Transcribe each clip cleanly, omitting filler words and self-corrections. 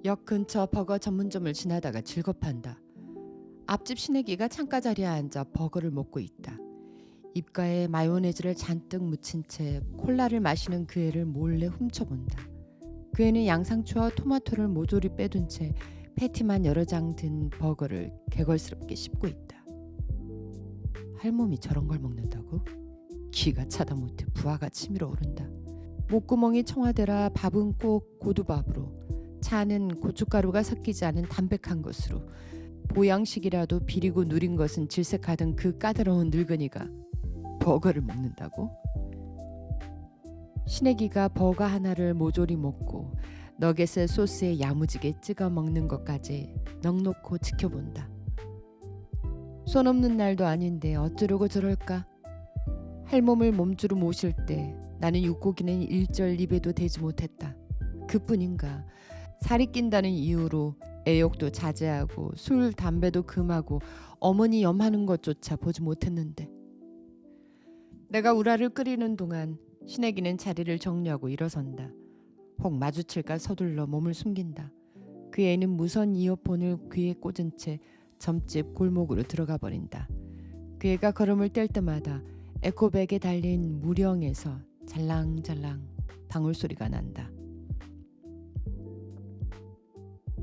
역 근처 버거 전문점을 지나다가 질겁한다. 앞집 시내기가 창가 자리에 앉아 버거를 먹고 있다. 입가에 마요네즈를 잔뜩 묻힌 채 콜라를 마시는 그 애를 몰래 훔쳐본다. 그 애는 양상추와 토마토를 모조리 빼둔 채 패티만 여러 장 든 버거를 개걸스럽게 씹고 있다. 할멈이 저런 걸 먹는다고? 기가 차다 못해 부하가 치밀어 오른다. 목구멍이 청와대라 밥은 꼭 고두밥으로, 차는 고춧가루가 섞이지 않은 담백한 것으로, 보양식이라도 비리고 누린 것은 질색하던 그 까다로운 늙은이가 버거를 먹는다고? 신애기가 버거 하나를 모조리 먹고 너겟을 소스에 야무지게 찍어 먹는 것까지 넋놓고 지켜본다. 손 없는 날도 아닌데 어쩌려고 저럴까? 할멈을 몸주로 모실 때 나는 육고기는 일절 입에도 대지 못했다. 그뿐인가 살이 낀다는 이유로 애욕도 자제하고 술, 담배도 금하고 어머니 염하는 것조차 보지 못했는데 내가 우라를 끓이는 동안 신애기는 자리를 정리하고 일어선다. 혹 마주칠까 서둘러 몸을 숨긴다. 그 애는 무선 이어폰을 귀에 꽂은 채 점집 골목으로 들어가 버린다. 그 애가 걸음을 뗄 때마다 에코백에 달린 무령에서 잘랑잘랑 방울소리가 난다.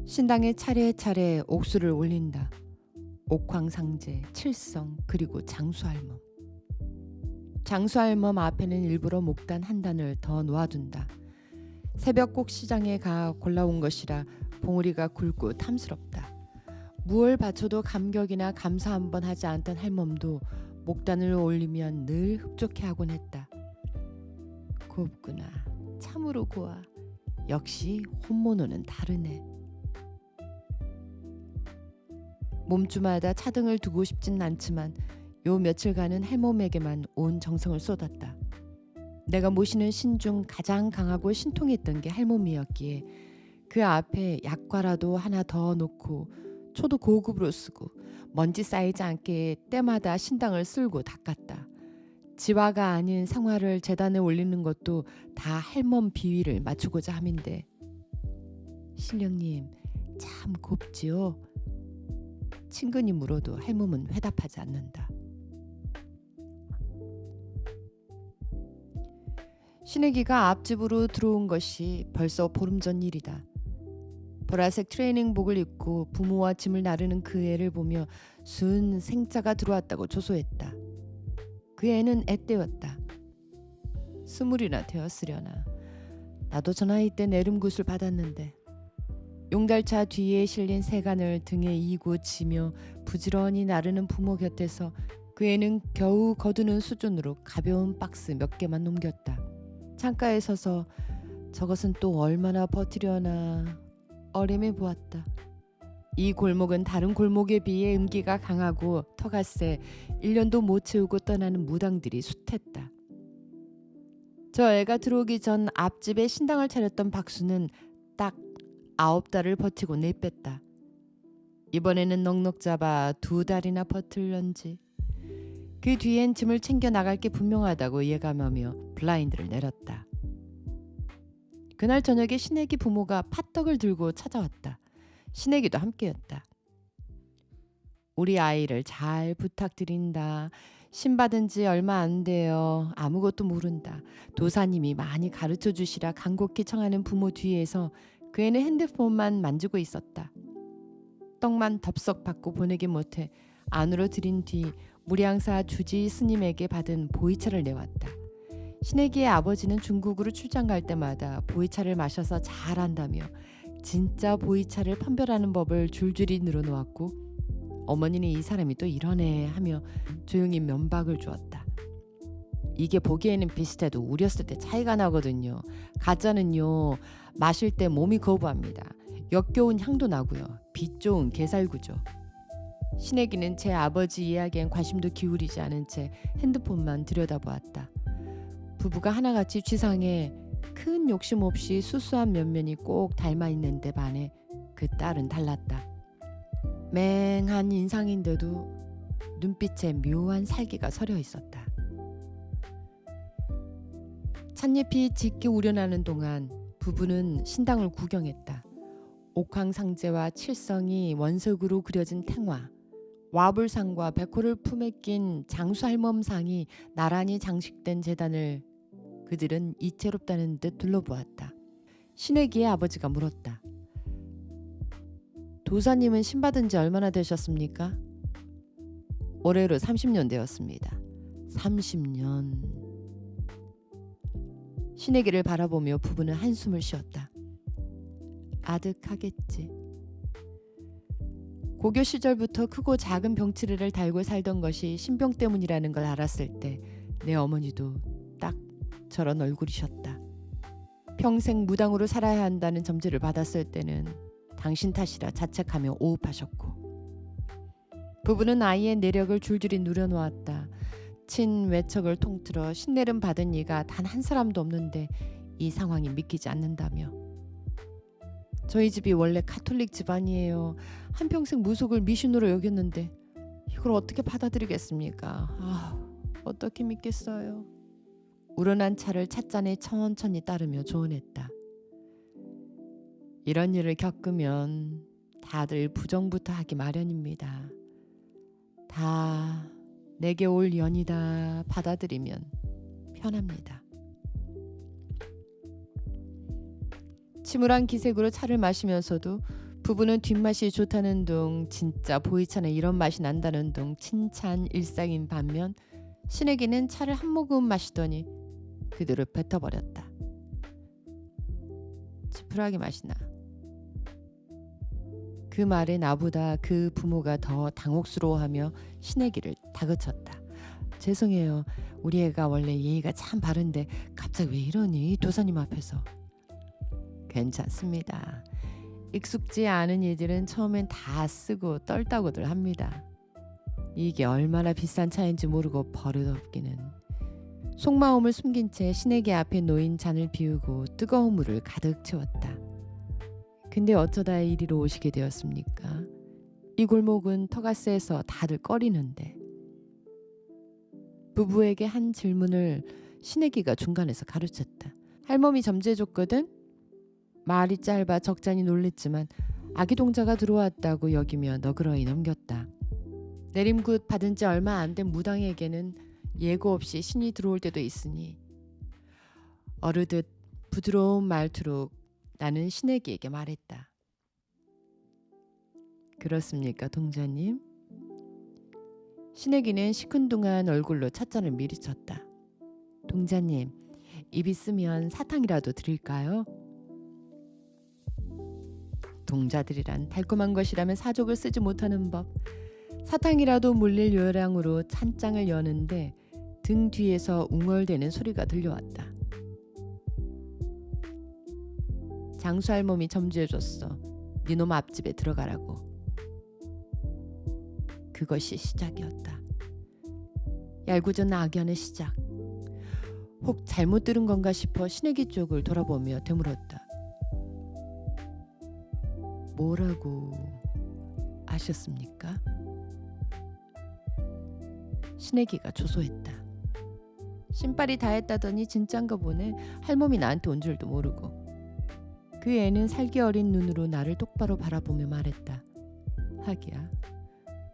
신당에 차례차례 옥수를 올린다. 옥황상제, 칠성, 그리고 장수할멈. 장수할멈 앞에는 일부러 목단 한 단을 더 놓아둔다. 새벽 꼭 시장에 가 골라온 것이라 봉우리가 굵고 탐스럽다. 무얼 바쳐도 감격이나 감사 한번 하지 않던 할멈도 목단을 올리면 늘 흡족해하곤 했다. 곱구나. 참으로 고와. 역시 혼모노는 다르네. 몸주마다 차등을 두고 싶진 않지만 요 며칠간은 할멈에게만 온 정성을 쏟았다. 내가 모시는 신 중 가장 강하고 신통했던 게 할멈이었기에 그 앞에 약과라도 하나 더 놓고 초도 고급으로 쓰고 먼지 쌓이지 않게 때마다 신당을 쓸고 닦았다. 지화가 아닌 상화를 재단에 올리는 것도 다 할멈 비위를 맞추고자 함인데 신령님 참 곱지요? 친근히 물어도 할멈은 회답하지 않는다. 신애기가 앞집으로 들어온 것이 벌써 보름 전 일이다. 보라색 트레이닝복을 입고 부모와 짐을 나르는 그 애를 보며 순 생자가 들어왔다고 조소했다. 그 애는 애때였다. 20이나 되었으려나. 나도 저 나이 때 내름굿을 받았는데 용달차 뒤에 실린 세간을 등에 이고 지며 부지런히 나르는 부모 곁에서 그 애는 겨우 거두는 수준으로 가벼운 박스 몇 개만 넘겼다. 창가에 서서 저것은 또 얼마나 버티려나 어림해 보았다. 이 골목은 다른 골목에 비해 음기가 강하고 터가 세 1년도 못 채우고 떠나는 무당들이 숱했다. 저 애가 들어오기 전 앞집에 신당을 차렸던 박수는 딱 9달을 버티고 내뺐다. 이번에는 넉넉 잡아 2달이나 버틸런지. 그 뒤엔 짐을 챙겨 나갈 게 분명하다고 예감하며 블라인드를 내렸다. 그날 저녁에 신애기 부모가 팥떡을 들고 찾아왔다. 신애기도 함께였다. 우리 아이를 잘 부탁드린다. 신받은 지 얼마 안 돼요. 아무것도 모른다. 도사님이 많이 가르쳐 주시라 간곡히 청하는 부모 뒤에서 그 애는 핸드폰만 만지고 있었다. 떡만 덥석 받고 보내기 못해 안으로 들인 뒤 무량사 주지 스님에게 받은 보이차를 내왔다. 신애기의 아버지는 중국으로 출장 갈 때마다 보이차를 마셔서 잘한다며 진짜 보이차를 판별하는 법을 줄줄이 늘어놓았고 어머니는 이 사람이 또 이러네 하며 조용히 면박을 주었다. 이게 보기에는 비슷해도 우렸을 때 차이가 나거든요. 가짜는요 마실 때 몸이 거부합니다. 역겨운 향도 나고요. 빛 좋은 게살구죠. 신애기는 제 아버지 이야기엔 관심도 기울이지 않은 채 핸드폰만 들여다보았다. 부부가 하나같이 쥐상에 큰 욕심 없이 수수한 면면이 꼭 닮아 있는데 반해 그 딸은 달랐다. 맹한 인상인데도 눈빛에 묘한 살기가 서려 있었다. 찻잎이 짙게 우려나는 동안 부부는 신당을 구경했다. 옥황상제와 칠성이 원석으로 그려진 탱화, 와불상과 백호를 품에 낀 장수할멈상이 나란히 장식된 제단을 그들은 이채롭다는 듯 둘러보았다. 신혜기의 아버지가 물었다. 도사님은 신받은 지 얼마나 되셨습니까? 올해로 30년 되었습니다. 30년. 신혜기를 바라보며 부부는 한숨을 쉬었다. 아득하겠지. 고교 시절부터 크고 작은 병치레를 달고 살던 것이 신병 때문이라는 걸 알았을 때 내 어머니도 딱 저런 얼굴이셨다. 평생 무당으로 살아야 한다는 점지를 받았을 때는 당신 탓이라 자책하며 오흡하셨고, 부부는 아이의 내력을 줄줄이 누려놓았다. 친외척을 통틀어 신내름 받은 이가 단 한 사람도 없는데 이 상황이 믿기지 않는다며. 저희 집이 원래 카톨릭 집안이에요. 한평생 무속을 미신으로 여겼는데 이걸 어떻게 받아들이겠습니까? 어떻게 믿겠어요. 우러난 차를 찻잔에 천천히 따르며 조언했다. 이런 일을 겪으면 다들 부정부터 하기 마련입니다. 다 내게 올 연이다 받아들이면 편합니다. 침울한 기색으로 차를 마시면서도 부부는 뒷맛이 좋다는 둥, 진짜 보이차는 이런 맛이 난다는 둥 칭찬 일상인 반면 신혜기는 차를 한 모금 마시더니 그대로 뱉어버렸다. 찌푸하게 마시나. 그 말에 나보다 그 부모가 더 당혹스러워하며 신혜기를 다그쳤다. 죄송해요. 우리 애가 원래 예의가 참 바른데 갑자기 왜 이러니? 도사님 앞에서. 괜찮습니다. 익숙지 않은 이들은 처음엔 다 쓰고 떨다고들 합니다. 이게 얼마나 비싼 차인지 모르고 버릇없기는. 속마음을 숨긴 채 신에게 앞에 놓인 잔을 비우고 뜨거운 물을 가득 채웠다. 근데 어쩌다 이리로 오시게 되었습니까? 이 골목은 터가 세서 다들 꺼리는데. 부부에게 한 질문을 신혜기가 중간에서 가르쳤다. 할멈이 점지해줬거든? 말이 짧아 적잖이 놀랬지만 아기 동자가 들어왔다고 여기며 너그러이 넘겼다. 내림굿 받은 지 얼마 안 된 무당에게는 예고 없이 신이 들어올 때도 있으니 어르듯 부드러운 말투로 나는 신혜기에게 말했다. 그렇습니까, 동자님? 신혜기는 시큰둥한 얼굴로 찻잔을 미리 쳤다. 동자님, 입 있으면 사탕이라도 드릴까요? 동자들이란 달콤한 것이라면 사족을 쓰지 못하는 법. 사탕이라도 물릴 요량으로 찬장을 여는데 등 뒤에서 웅얼대는 소리가 들려왔다. 장수할멈이 점지해줬어. 니놈 앞집에 들어가라고. 그것이 시작이었다. 얄궂은 악연의 시작. 혹 잘못 들은 건가 싶어 신혜기 쪽을 돌아보며 되물었다. 뭐라고 아셨습니까? 신혜기가 조소했다. 신발이 다 했다더니 진짠가 보네. 할멈이 나한테 온 줄도 모르고. 그 애는 살기 어린 눈으로 나를 똑바로 바라보며 말했다. 하기야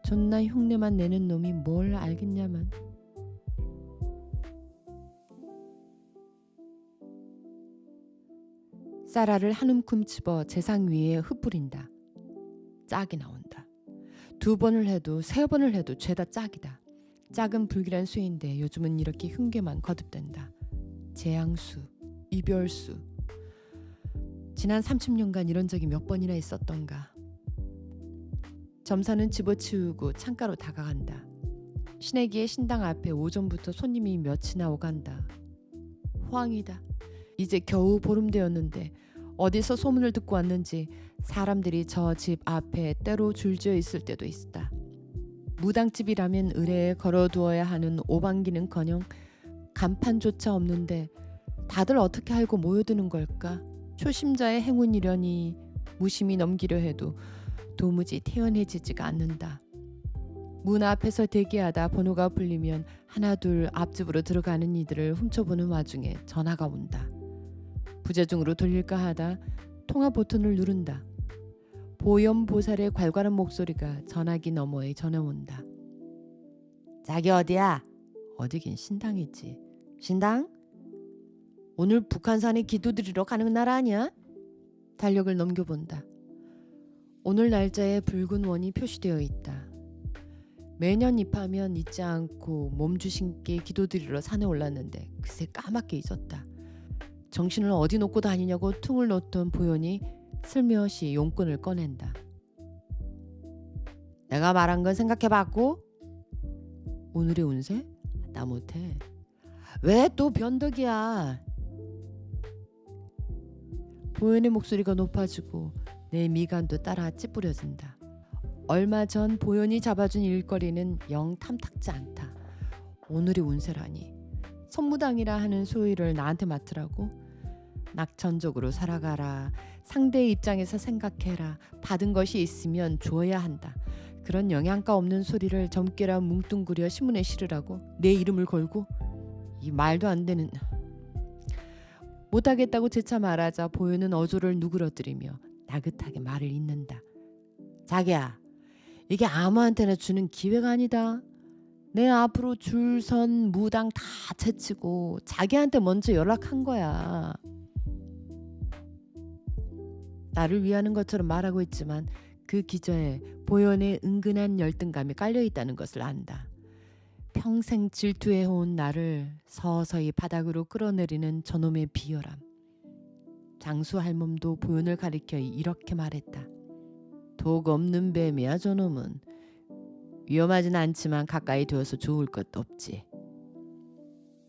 존나 흉내만 내는 놈이 뭘 알겠냐만. 쌀알을 한 움큼 집어 재상 위에 흩뿌린다. 짝이 나온다. 2번을 해도 3번을 해도 죄다 짝이다. 짝은 불길한 수인데 요즘은 이렇게 흉계만 거듭된다. 재앙수, 이별수. 지난 30년간 이런 적이 몇 번이나 있었던가. 점사는 집어치우고 창가로 다가간다. 신혜기의 신당 앞에 오전부터 손님이 몇이나 오간다. 호황이다. 이제 겨우 보름 되었는데 어디서 소문을 듣고 왔는지 사람들이 저 집 앞에 때로 줄지어 있을 때도 있다. 무당집이라면 의뢰에 걸어두어야 하는 오방기는커녕 간판조차 없는데 다들 어떻게 알고 모여드는 걸까? 초심자의 행운이려니 무심히 넘기려 해도 도무지 태연해지지가 않는다. 문 앞에서 대기하다 번호가 불리면 하나둘 앞집으로 들어가는 이들을 훔쳐보는 와중에 전화가 온다. 부재중으로 돌릴까 하다 통화 버튼을 누른다. 보염보살의 괄괄한 목소리가 전화기 너머에 전해온다. 자기 어디야? 어디긴 신당이지. 신당? 오늘 북한산에 기도드리러 가는 날 아니야? 달력을 넘겨본다. 오늘 날짜에 붉은 원이 표시되어 있다. 매년 입하면 잊지 않고 몸주신께 기도드리러 산에 올랐는데 그새 까맣게 잊었다. 정신을 어디 놓고 다니냐고 퉁을 놓던 보현이 슬며시 용돈을 꺼낸다. 내가 말한 건 생각해봤고? 오늘의 운세? 나 못해. 왜 또 변덕이야? 보현의 목소리가 높아지고 내 미간도 따라 찌푸려진다. 얼마 전 보현이 잡아준 일거리는 영 탐탁지 않다. 오늘의 운세라니. 선무당이라 하는 소위를 나한테 맡으라고? 낙천적으로 살아가라. 상대의 입장에서 생각해라. 받은 것이 있으면 줘야 한다. 그런 영양가 없는 소리를 점괘라 뭉뚱그려 신문에 실으라고? 내 이름을 걸고? 이 말도 안 되는... 못하겠다고 재차 말하자 보현은 어조를 누그러뜨리며 나긋하게 말을 잇는다. 자기야, 이게 아무한테나 주는 기회가 아니다. 내 앞으로 줄선 무당 다 채치고 자기한테 먼저 연락한 거야. 나를 위하는 것처럼 말하고 있지만 그 기저에 보현의 은근한 열등감이 깔려있다는 것을 안다. 평생 질투해온 나를 서서히 바닥으로 끌어내리는 저놈의 비열함. 장수 할멈도 보현을 가리켜 이렇게 말했다. 독 없는 뱀이야 저놈은. 위험하진 않지만 가까이 되어서 좋을 것도 없지.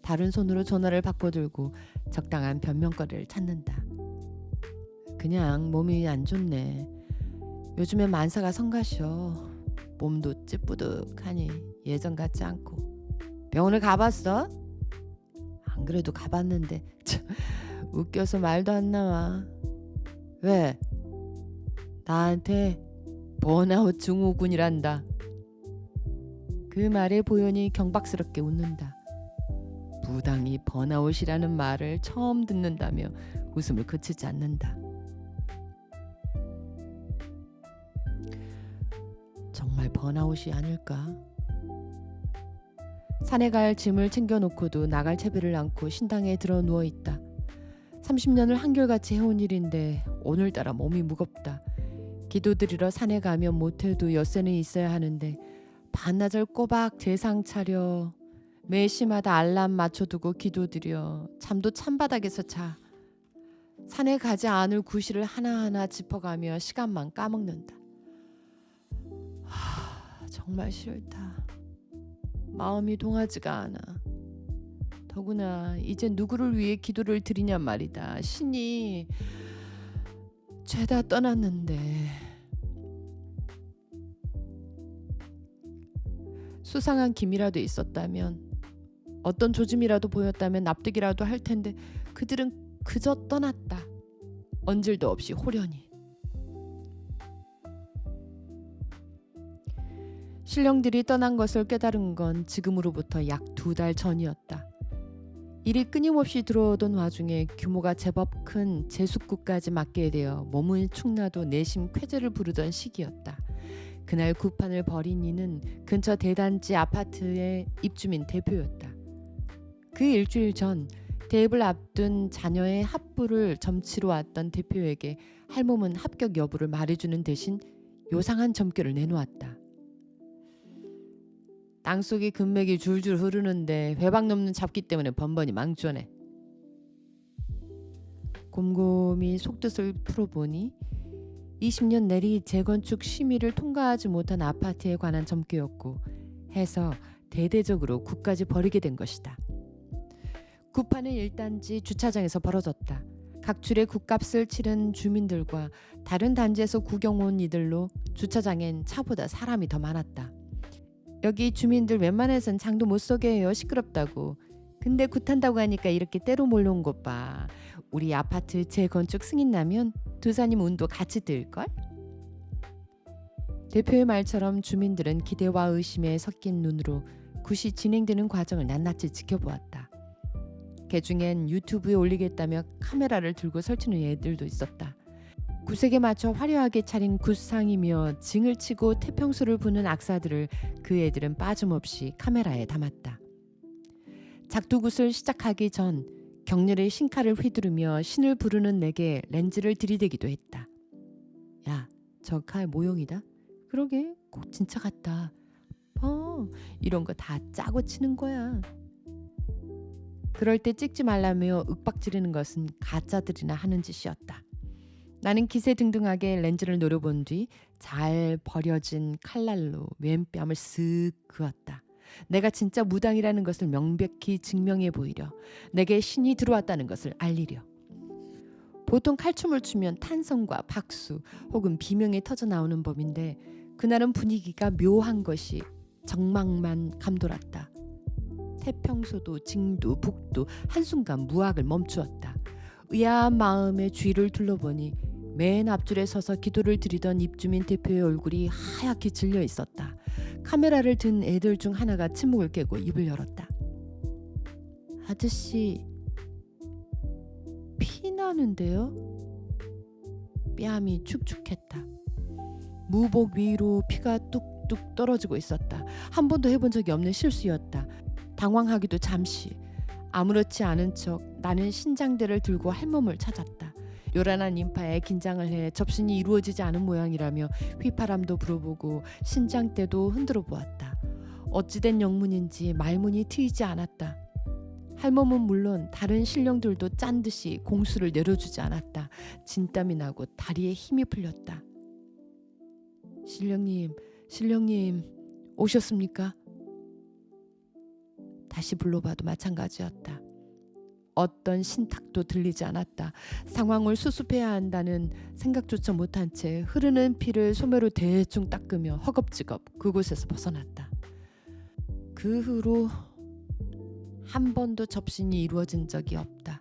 다른 손으로 전화를 바꿔들고 적당한 변명거리를 찾는다. 그냥 몸이 안 좋네. 요즘에 만사가 성가셔. 몸도 찌뿌득하니 예전 같지 않고. 병원을 가봤어? 안 그래도 가봤는데 웃겨서 말도 안 나와. 왜? 나한테 번아웃 증후군이란다. 그 말에 보현이 경박스럽게 웃는다. 무당이 번아웃이라는 말을 처음 듣는다며 웃음을 그치지 않는다. 정말 번아웃이 아닐까? 산에 갈 짐을 챙겨놓고도 나갈 채비를 않고 신당에 들어 누워있다. 30년을 한결같이 해온 일인데 오늘따라 몸이 무겁다. 기도드리러 산에 가면 못해도 엿새는 있어야 하는데 반나절 꼬박 제상 차려 매 시마다 알람 맞춰두고 기도드려 잠도 찬바닥에서 자. 산에 가지 않을 구실을 하나하나 짚어가며 시간만 까먹는다. 정말 싫다. 마음이 동하지가 않아. 더구나 이제 누구를 위해 기도를 드리냔 말이다. 신이 죄다 떠났는데. 수상한 기미라도 있었다면, 어떤 조짐이라도 보였다면 납득이라도 할 텐데 그들은 그저 떠났다. 언질도 없이 호련히. 신령들이 떠난 것을 깨달은 건 지금으로부터 약 2달 전이었다. 일이 끊임없이 들어오던 와중에 규모가 제법 큰 제숙구까지 맡게 되어 몸을 축나도 내심 쾌재를 부르던 시기였다. 그날 구판을 벌인 이는 근처 대단지 아파트의 입주민 대표였다. 그 일주일 전 대입을 앞둔 자녀의 합부를 점치러 왔던 대표에게 할멈은 합격 여부를 말해주는 대신 요상한 점괘를 내놓았다. 땅속에 금맥이 줄줄 흐르는데 회방 넘는 잡기 때문에 번번이 망조네. 곰곰이 속뜻을 풀어보니 20년 내리 재건축 심의를 통과하지 못한 아파트에 관한 점괘였고 해서 대대적으로 굿까지 벌이게 된 것이다. 굿판은 1단지 주차장에서 벌어졌다. 각출의 굿값을 치른 주민들과 다른 단지에서 구경 온 이들로 주차장엔 차보다 사람이 더 많았다. 여기 주민들 웬만해선 장도 못 서게 해요. 시끄럽다고. 근데 굿한다고 하니까 이렇게 때로 몰려온 것 봐. 우리 아파트 재건축 승인 나면 도사님 운도 같이 들걸? 대표의 말처럼 주민들은 기대와 의심에 섞인 눈으로 굿이 진행되는 과정을 낱낱이 지켜보았다. 개중엔 유튜브에 올리겠다며 카메라를 들고 설치는 애들도 있었다. 구색에 맞춰 화려하게 차린 굿상이며 징을 치고 태평소를 부는 악사들을 그 애들은 빠짐없이 카메라에 담았다. 작두굿을 시작하기 전 격렬히 신칼을 휘두르며 신을 부르는 내게 렌즈를 들이대기도 했다. 야, 저 칼 모형이다. 그러게 꼭 진짜 같다. 이런 거 다 짜고 치는 거야. 그럴 때 찍지 말라며 윽박지르는 것은 가짜들이나 하는 짓이었다. 나는 기세등등하게 렌즈를 노려본 뒤 잘 버려진 칼날로 왼뺨을 쓱 그었다. 내가 진짜 무당이라는 것을 명백히 증명해 보이려, 내게 신이 들어왔다는 것을 알리려. 보통 칼춤을 추면 탄성과 박수 혹은 비명이 터져 나오는 법인데 그날은 분위기가 묘한 것이 정막만 감돌았다. 태평소도 징도 북도 한순간 무악을 멈추었다. 의아한 마음에 주위를 둘러보니 맨 앞줄에 서서 기도를 드리던 입주민 대표의 얼굴이 하얗게 질려 있었다. 카메라를 든 애들 중 하나가 침묵을 깨고 입을 열었다. 아저씨, 피 나는데요? 뺨이 축축했다. 무복 위로 피가 뚝뚝 떨어지고 있었다. 한 번도 해본 적이 없는 실수였다. 당황하기도 잠시. 아무렇지 않은 척 나는 신장대를 들고 할멈을 찾았다. 요란한 인파에 긴장을 해 접신이 이루어지지 않은 모양이라며 휘파람도 불어보고 신장대도 흔들어 보았다. 어찌된 영문인지 말문이 트이지 않았다. 할멈은 물론 다른 신령들도 짠 듯이 공수를 내려주지 않았다. 진땀이 나고 다리에 힘이 풀렸다. 신령님 오셨습니까? 다시 불러봐도 마찬가지였다. 어떤 신탁도 들리지 않았다. 상황을 수습해야 한다는 생각조차 못한 채 흐르는 피를 소매로 대충 닦으며 허겁지겁 그곳에서 벗어났다. 그 후로 한 번도 접신이 이루어진 적이 없다.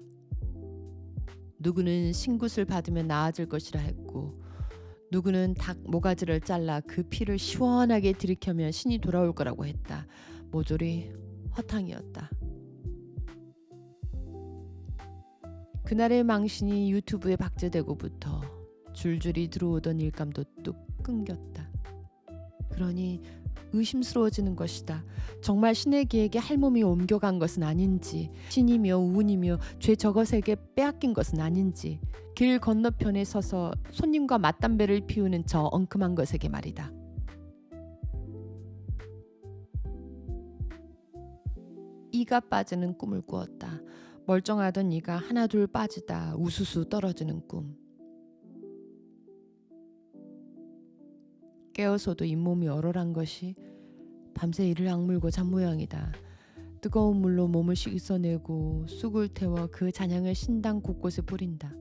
누구는 신굿을 받으면 나아질 것이라 했고, 누구는 닭 모가지를 잘라 그 피를 시원하게 들이켜면 신이 돌아올 거라고 했다. 모조리 허탕이었다. 그날의 망신이 유튜브에 박제되고부터 줄줄이 들어오던 일감도 뚝 끊겼다. 그러니 의심스러워지는 것이다. 정말 신의 기에게 할멈이 옮겨간 것은 아닌지, 신이며 운이며 죄 저것에게 빼앗긴 것은 아닌지, 길 건너편에 서서 손님과 맞담배를 피우는 저 엉큼한 것에게 말이다. 이가 빠지는 꿈을 꾸었다. 멀쩡하던 이가 하나둘 빠지다 우수수 떨어지는 꿈. 깨어서도 잇몸이 얼얼한 것이 밤새 이를 악물고 잔 모양이다. 뜨거운 물로 몸을 씻어내고 쑥을 태워 그 잔향을 신당 곳곳에 뿌린다.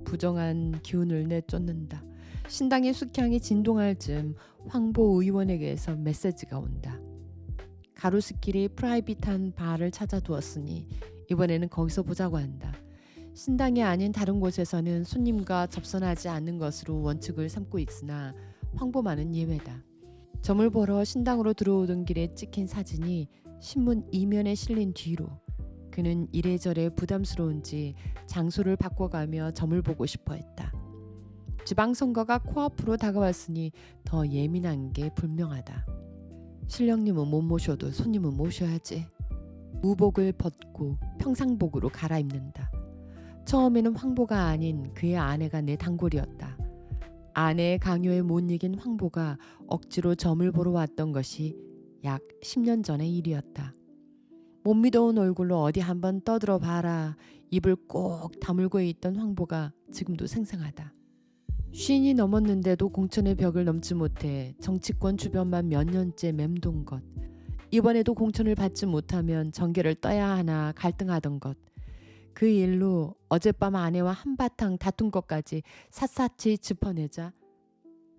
부정한 기운을 내쫓는다. 신당의 숙향이 진동할 즈음 황보 의원에게서 메시지가 온다. 가로수길이 프라이빗한 바를 찾아두었으니 이번에는 거기서 보자고 한다. 신당이 아닌 다른 곳에서는 손님과 접선하지 않는 것으로 원칙을 삼고 있으나 황보만은 예외다. 점을 보러 신당으로 들어오던 길에 찍힌 사진이 신문 이면에 실린 뒤로 그는 이래저래 부담스러운지 장소를 바꿔가며 점을 보고 싶어 했다. 지방선거가 코앞으로 다가왔으니 더 예민한 게 분명하다. 신령님은 못 모셔도 손님은 모셔야지. 무복을 벗고 평상복으로 갈아입는다. 처음에는 황보가 아닌 그의 아내가 내 단골이었다. 아내의 강요에 못 이긴 황보가 억지로 점을 보러 왔던 것이 약 10년 전의 일이었다. 못 믿어온 얼굴로 어디 한번 떠들어 봐라. 입을 꼭 다물고 있던 황보가 지금도 생생하다. 쉰이 넘었는데도 공천의 벽을 넘지 못해 정치권 주변만 몇 년째 맴돈 것. 이번에도 공천을 받지 못하면 정계를 떠야 하나 갈등하던 것. 그 일로 어젯밤 아내와 한바탕 다툰 것까지 샅샅이 짚어내자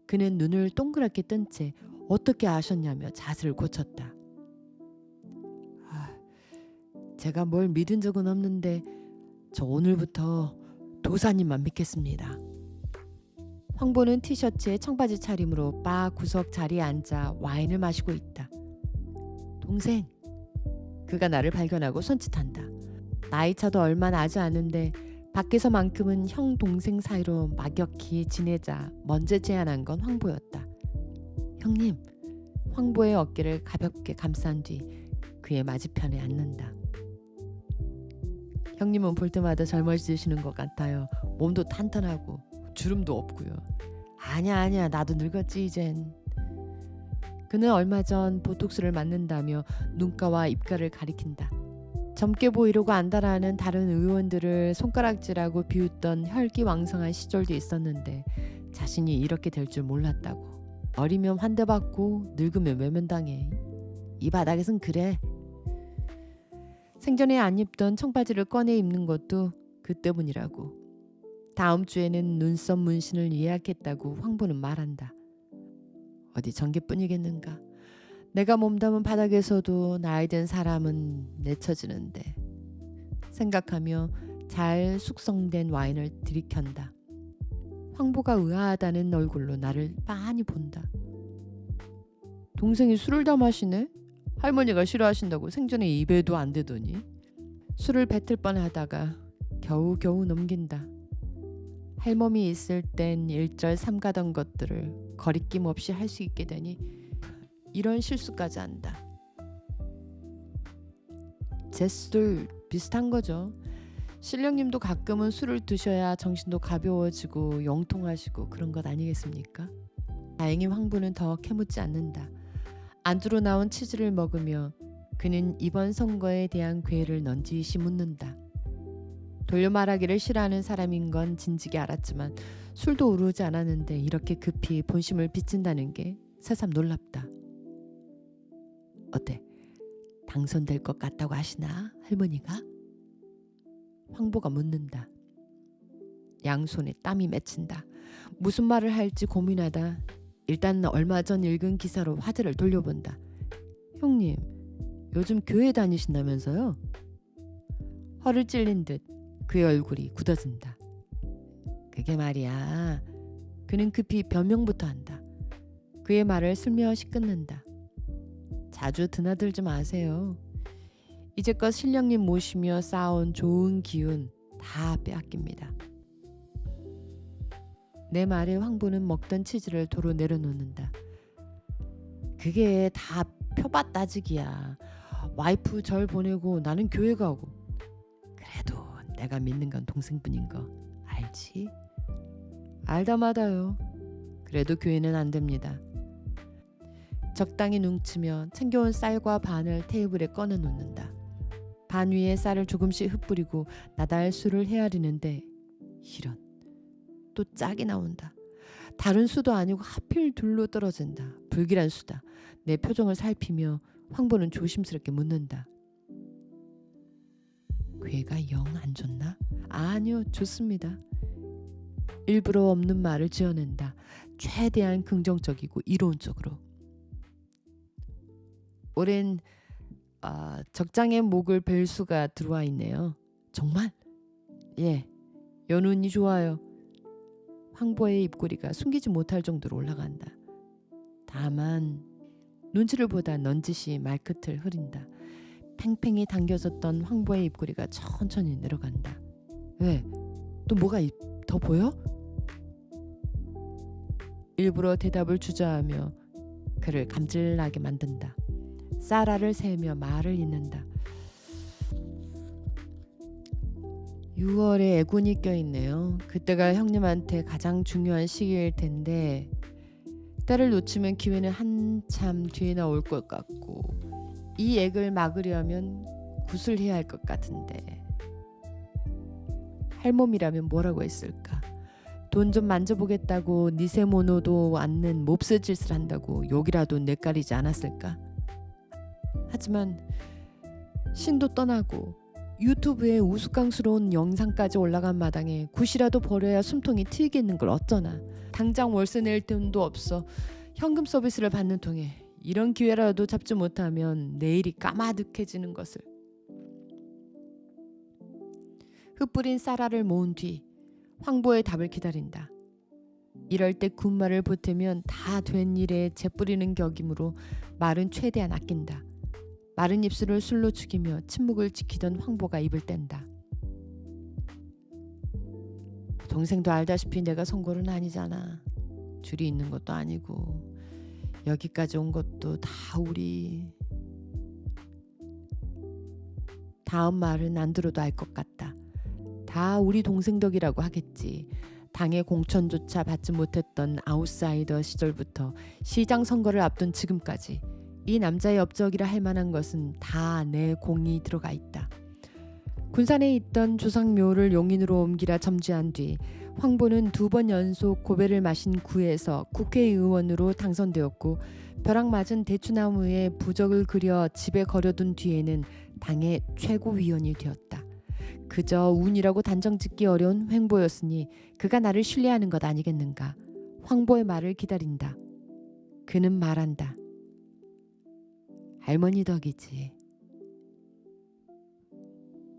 그는 눈을 동그랗게 뜬 채 어떻게 아셨냐며 자세를 고쳤다. 제가 뭘 믿은 적은 없는데 저 오늘부터 도사님만 믿겠습니다. 황보는 티셔츠에 청바지 차림으로 바 구석 자리에 앉아 와인을 마시고 있다. 동생, 그가 나를 발견하고 손짓한다. 나이 차도 얼마 나지 않은데 밖에서만큼은 형 동생 사이로 막역히 지내자 먼저 제안한 건 황보였다. 형님, 황보의 어깨를 가볍게 감싼 뒤 그의 맞은편에 앉는다. 형님은 볼 때마다 젊어지시는 것 같아요. 몸도 탄탄하고 주름도 없고요. 아니야 나도 늙었지 이젠. 그는 얼마 전 보톡스를 맞는다며 눈가와 입가를 가리킨다. 젊게 보이려고 안다라는 다른 의원들을 손가락질하고 비웃던 혈기왕성한 시절도 있었는데 자신이 이렇게 될 줄 몰랐다고. 어리면 환대받고 늙으면 외면당해. 이 바닥에선 그래. 생전에 안 입던 청바지를 꺼내 입는 것도 그 때문이라고. 다음 주에는 눈썹 문신을 예약했다고 황보는 말한다. 어디 전개뿐이겠는가. 내가 몸담은 바닥에서도 나이 든 사람은 내쳐지는데. 생각하며 잘 숙성된 와인을 들이켠다. 황보가 의아하다는 얼굴로 나를 빤히 본다. 동생이 술을 다 마시네? 할머니가 싫어하신다고 생전에 입에도 안 대더니. 술을 뱉을 뻔하다가 겨우겨우 넘긴다. 할멈이 있을 땐 일절 삼가던 것들을 거리낌 없이 할 수 있게 되니 이런 실수까지 한다. 제 술 비슷한 거죠. 신령님도 가끔은 술을 드셔야 정신도 가벼워지고 영통하시고 그런 것 아니겠습니까? 다행히 황부는 더 캐묻지 않는다. 안주로 나온 치즈를 먹으며 그는 이번 선거에 대한 괴를 넌지시 묻는다. 돌려 말하기를 싫어하는 사람인 건 진즉에 알았지만 술도 오르지 않았는데 이렇게 급히 본심을 비친다는 게 새삼 놀랍다. 어때? 당선될 것 같다고 하시나 할머니가? 황보가 묻는다. 양손에 땀이 맺힌다. 무슨 말을 할지 고민하다 일단 얼마 전 읽은 기사로 화제를 돌려본다. 형님, 요즘 교회 다니신다면서요? 허를 찔린 듯 그의 얼굴이 굳어진다. 그게 말이야. 그는 급히 변명부터 한다. 그의 말을 슬며시 끊는다. 자주 드나들지 마세요. 이제껏 신령님 모시며 쌓아온 좋은 기운 다 빼앗깁니다. 내 말에 황보는 먹던 치즈를 도로 내려놓는다. 그게 다 표밭 따지기야. 와이프 절 보내고 나는 교회 가고. 그래도 내가 믿는 건 동생뿐인 거 알지? 알다마다요. 그래도 교회는 안 됩니다. 적당히 눈치며 챙겨온 쌀과 반을 테이블에 꺼내놓는다. 반 위에 쌀을 조금씩 흩뿌리고 나달 술을 헤아리는데 이런, 또 짝이 나온다. 다른 수도 아니고 하필 둘로 떨어진다. 불길한 수다. 내 표정을 살피며 황보는 조심스럽게 묻는다. 괴가 영 안 좋나? 아니요, 좋습니다. 일부러 없는 말을 지어낸다. 최대한 긍정적이고 이론적으로. 올해는 적장에 목을 벨 수가 들어와 있네요. 정말? 예, 연운이 좋아요. 황보의 입꼬리가 숨기지 못할 정도로 올라간다. 다만 눈치를 보다 넌지시 말끝을 흐린다. 팽팽히 당겨졌던 황보의 입꼬리가 천천히 내려간다. 왜? 또 뭐가 더 보여? 일부러 대답을 주저하며 그를 감질나게 만든다. 쌀알을 세며 말을 잇는다. 6월에 애군이 껴있네요. 그때가 형님한테 가장 중요한 시기일 텐데 때를 놓치면 기회는 한참 뒤에 나올 것 같고 이 액을 막으려면 굿을 해야 할 것 같은데 할멈이라면 뭐라고 했을까? 돈 좀 만져보겠다고 니세모노도 않는 몹쓸 짓을 한다고 욕이라도 내까리지 않았을까? 하지만 신도 떠나고 유튜브에 우스꽝스러운 영상까지 올라간 마당에 굿이라도 버려야 숨통이 트이겠는 걸 어쩌나. 당장 월세 낼 돈도 없어 현금 서비스를 받는 통에 이런 기회라도 잡지 못하면 내일이 까마득해지는 것을. 흩뿌린 쌀알을 모은 뒤 황보의 답을 기다린다. 이럴 때 군말을 보태면 다 된 일에 재뿌리는 격이므로 말은 최대한 아낀다. 마른 입술을 술로 죽이며 침묵을 지키던 황보가 입을 뗀다. 동생도 알다시피 내가 선골은 아니잖아. 줄이 있는 것도 아니고 여기까지 온 것도 다 우리. 다음 말은 안 들어도 알 것 같다. 다 우리 동생 덕이라고 하겠지. 당의 공천조차 받지 못했던 아웃사이더 시절부터 시장 선거를 앞둔 지금까지 이 남자의 업적이라 할 만한 것은 다 내 공이 들어가 있다. 군산에 있던 조상묘를 용인으로 옮기라 점지한 뒤 황보는 2번 연속 고배를 마신 구에서 국회의원으로 당선되었고 벼락 맞은 대추나무에 부적을 그려 집에 거려둔 뒤에는 당의 최고위원이 되었다. 그저 운이라고 단정짓기 어려운 횡보였으니 그가 나를 신뢰하는 것 아니겠는가. 황보의 말을 기다린다. 그는 말한다. 할머니 덕이지.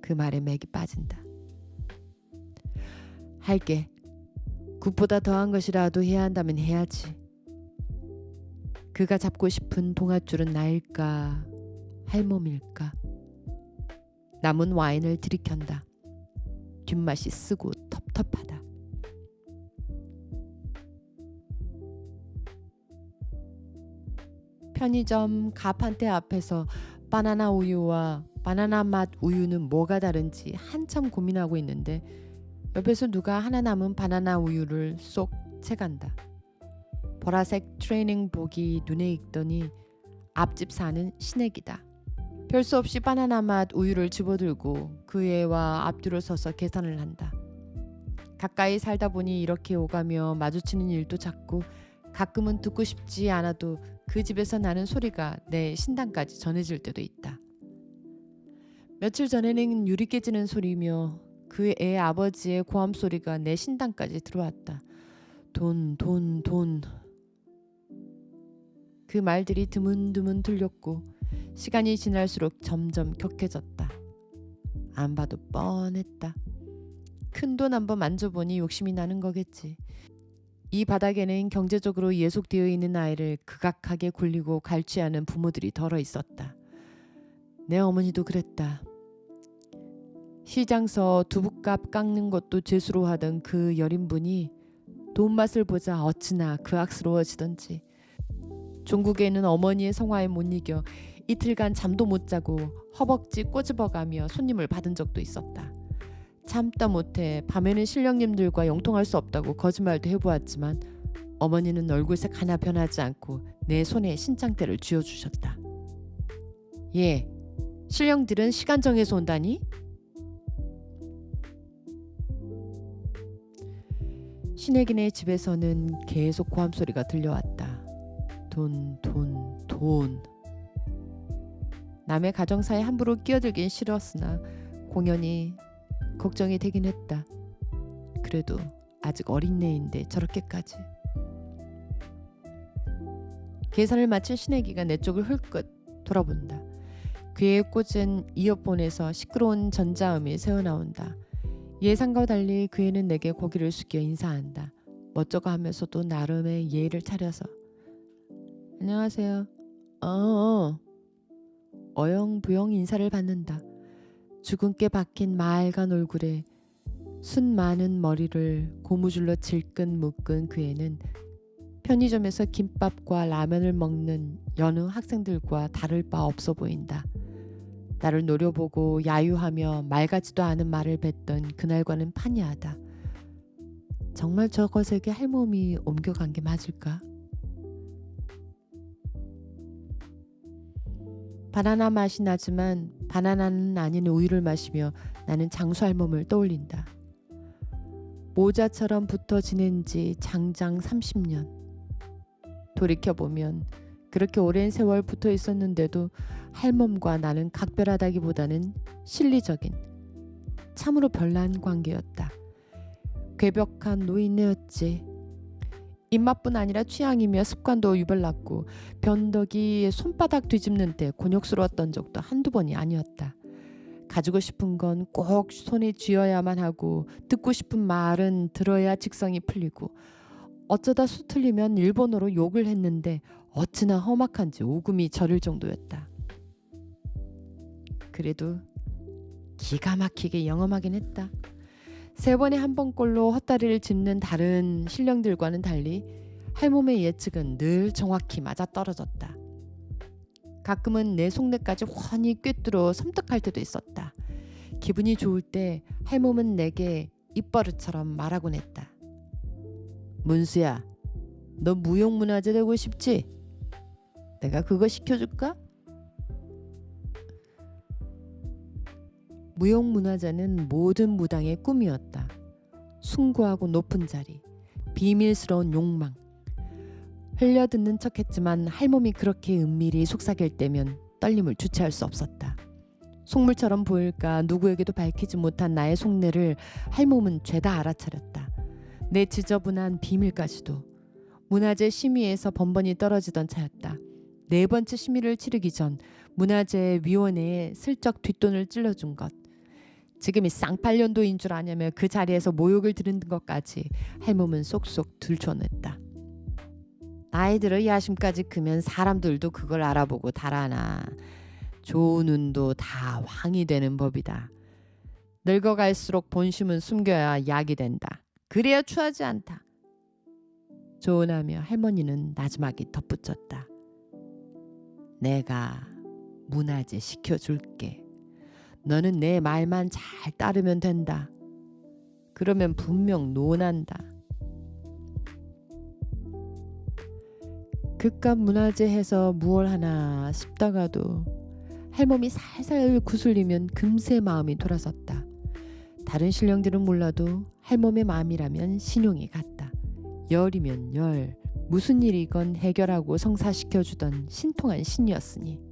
그 말에 맥이 빠진다. 할게. 굿보다 더한 것이라도 해야 한다면 해야지. 그가 잡고 싶은 동아줄은 나일까 할몸일까. 남은 와인을 들이켠다. 뒷맛이 쓰고 텁텁하다. 편의점 가판대 앞에서 바나나 우유와 바나나 맛 우유는 뭐가 다른지 한참 고민하고 있는데 옆에서 누가 하나 남은 바나나 우유를 쏙 채간다. 보라색 트레이닝복이 눈에 익더니 앞집 사는 신애기다. 별 수 없이 바나나 맛 우유를 집어들고 그 애와 앞뒤로 서서 계산을 한다. 가까이 살다 보니 이렇게 오가며 마주치는 일도 잦고 가끔은 듣고 싶지 않아도 그 집에서 나는 소리가 내 신당까지 전해질 때도 있다. 며칠 전에는 유리 깨지는 소리며 그 애 아버지의 고함 소리가 내 신당까지 들어왔다. 돈, 돈, 돈. 그 말들이 드문드문 들렸고 시간이 지날수록 점점 격해졌다. 안 봐도 뻔했다. 큰돈 한번 만져보니 욕심이 나는 거겠지. 이 바닥에는 경제적으로 예속되어 있는 아이를 극악하게 굴리고 갈취하는 부모들이 덜어 있었다. 내 어머니도 그랬다. 시장서 두부값 깎는 것도 죄수로 하던 그 여린분이 돈 맛을 보자 어찌나 그 악스러워지던지. 종국에는 어머니의 성화에 못 이겨 이틀간 잠도 못 자고 허벅지 꼬집어가며 손님을 받은 적도 있었다. 참다 못해 밤에는 신령님들과 영통할 수 없다고 거짓말도 해보았지만 어머니는 얼굴색 하나 변하지 않고 내 손에 신장대를 쥐어주셨다. 예, 신령들은 시간 정해서 온다니? 신혜긴의 집에서는 계속 고함 소리가 들려왔다. 돈, 돈, 돈. 남의 가정사에 함부로 끼어들긴 싫었으나 공연히 걱정이 되긴 했다. 그래도 아직 어린 애인데 저렇게까지. 계산을 마친 신혜기가 내 쪽을 흘끗 돌아본다. 귀에 꽂은 이어폰에서 시끄러운 전자음이 새어나온다. 예상과 달리 그 애는 내게 고개를 숙여 인사한다. 멋쩍어 하면서도 나름의 예의를 차려서 안녕하세요. 어영부영 인사를 받는다. 주근깨 박힌 맑은 얼굴에 순 많은 머리를 고무줄로 질끈 묶은 그 애는 편의점에서 김밥과 라면을 먹는 여느 학생들과 다를 바 없어 보인다. 나를 노려보고 야유하며 말 같지도 않은 말을 뱉던 그날과는 판이하다. 정말 저것에게 할멈이 옮겨간 게 맞을까? 바나나 맛이 나지만 바나나는 아닌 우유를 마시며 나는 장수 할멈을 떠올린다. 모자처럼 붙어 지낸 지 장장 30년. 돌이켜보면 그렇게 오랜 세월 붙어 있었는데도 할멈과 나는 각별하다기보다는 실리적인, 참으로 별난 관계였다. 괴벽한 노인네였지. 입맛뿐 아니라 취향이며 습관도 유별났고 변덕이 손바닥 뒤집는 때 곤욕스러웠던 적도 한두 번이 아니었다. 가지고 싶은 건 꼭 손에 쥐어야만 하고 듣고 싶은 말은 들어야 직성이 풀리고 어쩌다 수틀리면 일본어로 욕을 했는데 어찌나 험악한지 오금이 저릴 정도였다. 그래도 기가 막히게 영험하긴 했다. 세 번에 한 번꼴로 헛다리를 짚는 다른 신령들과는 달리 할멈의 예측은 늘 정확히 맞아떨어졌다. 가끔은 내 속내까지 훤히 꿰뚫어 섬뜩할 때도 있었다. 기분이 좋을 때 할멈은 내게 입버릇처럼 말하곤 했다. 문수야, 너 무용문화재 되고 싶지? 내가 그거 시켜줄까? 무용문화재는 모든 무당의 꿈이었다. 숭고하고 높은 자리, 비밀스러운 욕망. 흘려듣는 척했지만 할멈이 그렇게 은밀히 속삭일 때면 떨림을 주체할 수 없었다. 속물처럼 보일까 누구에게도 밝히지 못한 나의 속내를 할멈은 죄다 알아차렸다. 내 지저분한 비밀까지도. 문화재 심의에서 번번이 떨어지던 차였다. 네 번째 심의를 치르기 전 문화재 위원회에 슬쩍 뒷돈을 찔러준 것. 지금이 쌍팔년도인 줄 아냐며 그 자리에서 모욕을 들은 것까지 할멈은 쏙쏙 들춰냈다. 나이 들어 야심까지 크면 사람들도 그걸 알아보고 달아나. 좋은 운도 다 황이 되는 법이다. 늙어갈수록 본심은 숨겨야 약이 된다. 그래야 추하지 않다. 조언하며 할머니는 나지막이 덧붙였다. 내가 문화재 시켜줄게. 너는 내 말만 잘 따르면 된다. 그러면 분명 논한다. 그깟 문화재 해서 무얼 하나 싶다가도 할멈이 살살 구슬리면 금세 마음이 돌아섰다. 다른 신령들은 몰라도 할멈의 마음이라면 신용이 갔다. 열이면 열, 무슨 일이건 해결하고 성사시켜주던 신통한 신이었으니.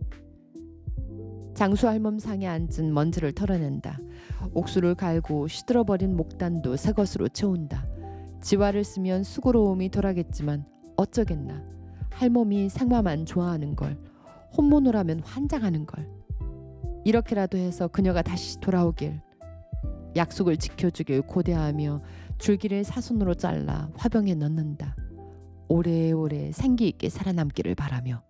장수 할멈 상에 앉은 먼지를 털어낸다. 옥수를 갈고 시들어버린 목단도 새 것으로 채운다. 지화를 쓰면 수고로움이 덜하겠지만 어쩌겠나. 할멈이 생마만 좋아하는 걸, 혼모노라면 환장하는 걸. 이렇게라도 해서 그녀가 다시 돌아오길, 약속을 지켜주길 고대하며 줄기를 사선으로 잘라 화병에 넣는다. 오래오래 생기 있게 살아남기를 바라며.